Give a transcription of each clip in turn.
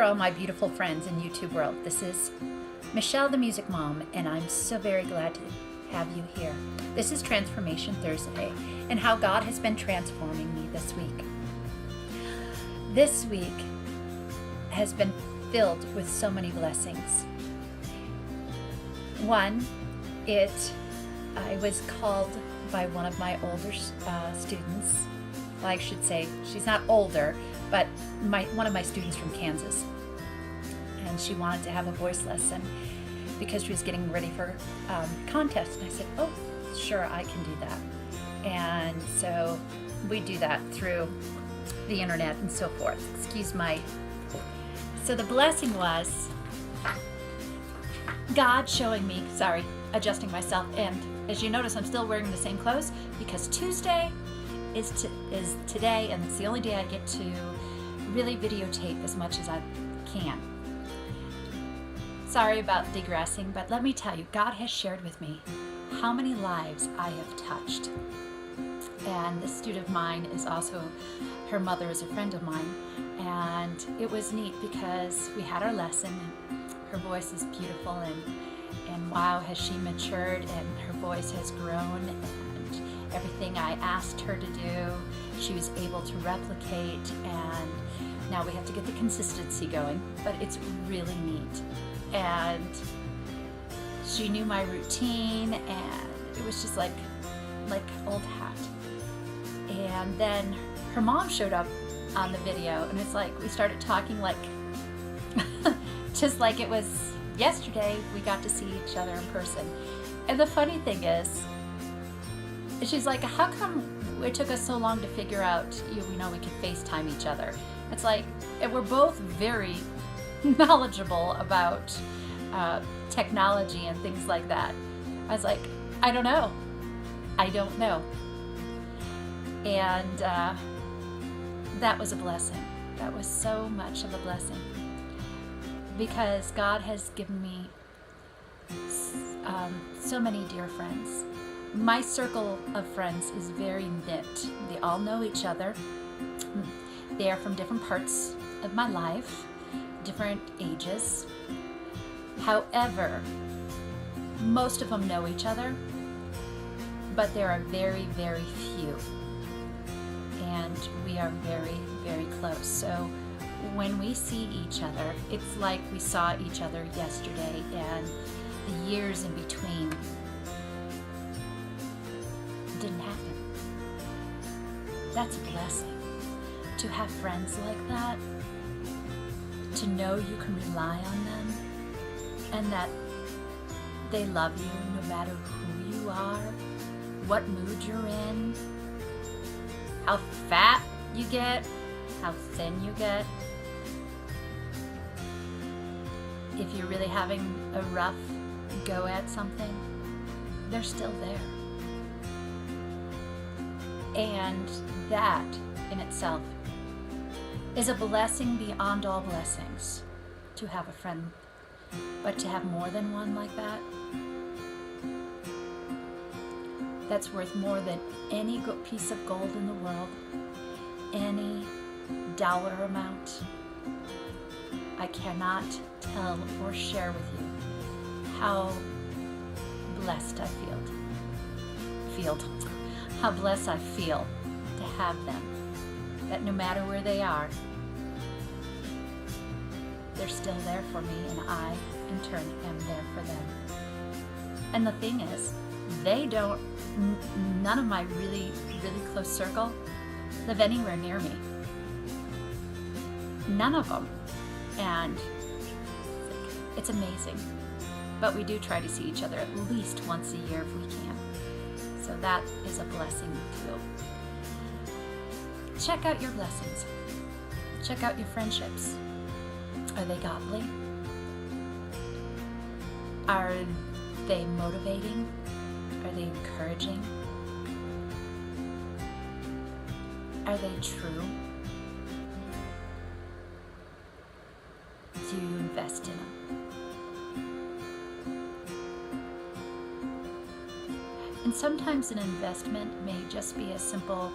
all my beautiful friends in YouTube world. This is Michelle the Music Mom, and I'm so very glad to have you here. This is Transformation Thursday, and how God has been transforming me this week. This week has been filled with so many blessings. One, I was called by one of my older students. Well, I should say she's not older, but one of my students from Kansas. And she wanted to have a voice lesson because she was getting ready for a contest. And I said, oh, sure, I can do that. And so we do that through the internet and so forth. So the blessing was God showing me, adjusting myself. And as you notice, I'm still wearing the same clothes because Tuesday is today, and it's the only day I get to really videotape as much as I can. Sorry about digressing, but let me tell you, God has shared with me how many lives I have touched. And this student of mine is also, her mother is a friend of mine, and it was neat because we had our lesson, and her voice is beautiful, and wow, has she matured, and her voice has grown, and everything I asked her to do, she was able to replicate, and now we have to get the consistency going, but it's really neat. And she knew my routine, and it was just like old hat. And then her mom showed up on the video, and it's like we started talking like just like it was yesterday we got to see each other in person. And the funny thing is, she's like, how come it took us so long to figure out we could FaceTime each other? It's like, and we're both very knowledgeable about technology and things like that. I was like, I don't know. And that was a blessing. That was so much of a blessing because God has given me so many dear friends. My circle of friends is very knit. They all know each other. They are from different parts of my life, different ages. However, most of them know each other, but there are very, very few. And we are very, very close. So when we see each other, it's like we saw each other yesterday, and the years in between didn't happen. That's a blessing. To have friends like that, to know you can rely on them, and that they love you no matter who you are, what mood you're in, how fat you get, how thin you get. If you're really having a rough go at something, they're still there. And that in itself is a blessing beyond all blessings, to have a friend. But to have more than one like that, that's worth more than any piece of gold in the world, any dollar amount. I cannot tell or share with you how blessed I feel. How blessed I feel to have them. That no matter where they are, they're still there for me, and I, in turn, am there for them. And the thing is, none of my really, really close circle live anywhere near me. None of them. And it's amazing. But we do try to see each other at least once a year if we can. So that is a blessing too. Check out your blessings. Check out your friendships. Are they godly? Are they motivating? Are they encouraging? Are they true? Do you invest in them? And sometimes an investment may just be a simple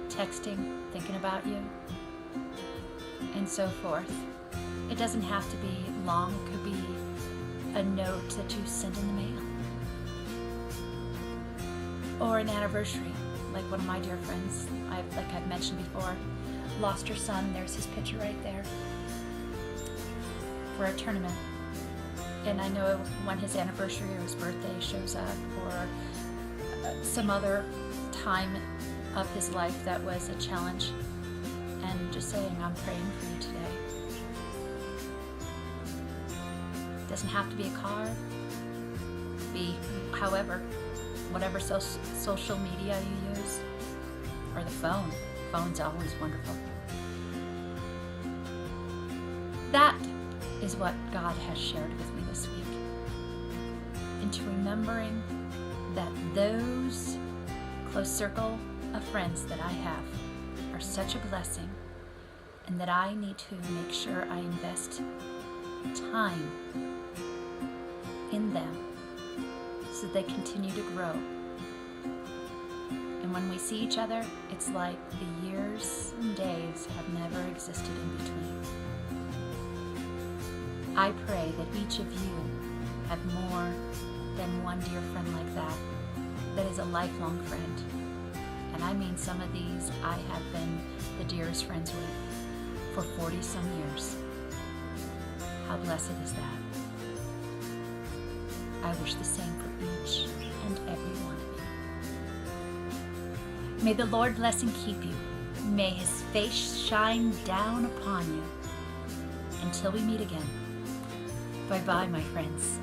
texting, thinking about you, and so forth. It doesn't have to be long. It could be a note that you send in the mail. Or an anniversary, like one of my dear friends, like I've mentioned before, lost her son. There's his picture right there for a tournament. And I know when his anniversary or his birthday shows up, or some other time of his life that was a challenge, and just saying, I'm praying for you today. Doesn't have to be a card, whatever social media you use, or the phone. Phone's always wonderful. That is what God has shared with me this week. Into remembering that those close circle of friends that I have are such a blessing, and that I need to make sure I invest time in them so they continue to grow. And when we see each other, it's like the years and days have never existed in between. I pray that each of you have more than one dear friend like that, that is a lifelong friend. And I mean, some of these I have been the dearest friends with for 40-some years. How blessed is that? I wish the same for each and every one of you. May the Lord bless and keep you. May His face shine down upon you. Until we meet again. Bye-bye, my friends.